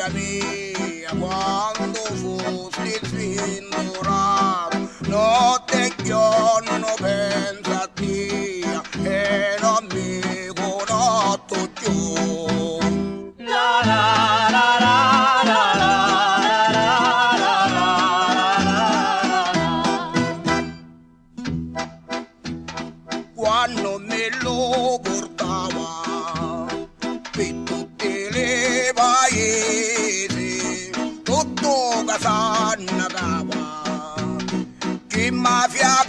gioia mia, quando fosti sventurata, notte e giorno pensa a te e non mi conosco più. La la la la la la la la. Quando me lo portava per tutte le paesi, tutto che s'annegava, che mafia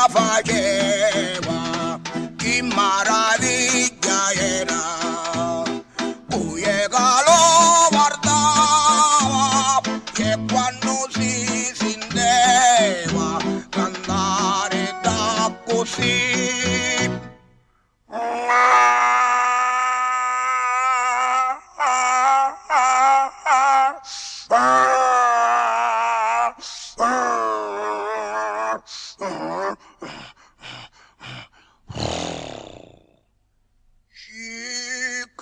faceva, che maraviglia era, poi che lo guardava e quando si senteva cantare da così.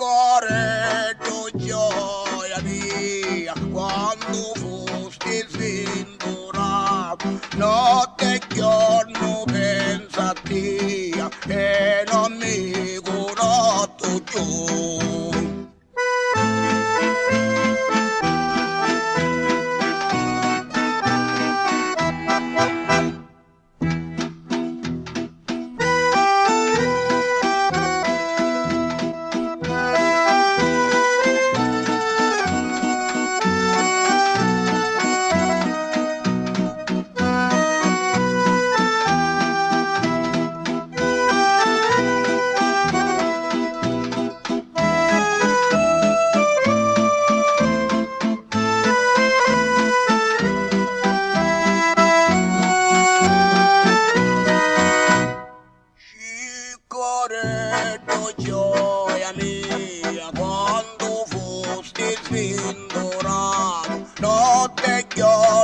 Cicaretto gioia mia, quando fosti sventurato, notte e giorno pensa a te e non mi conosco più. Cicaretto gioia mia, quando fosti sventurato, notte e giorno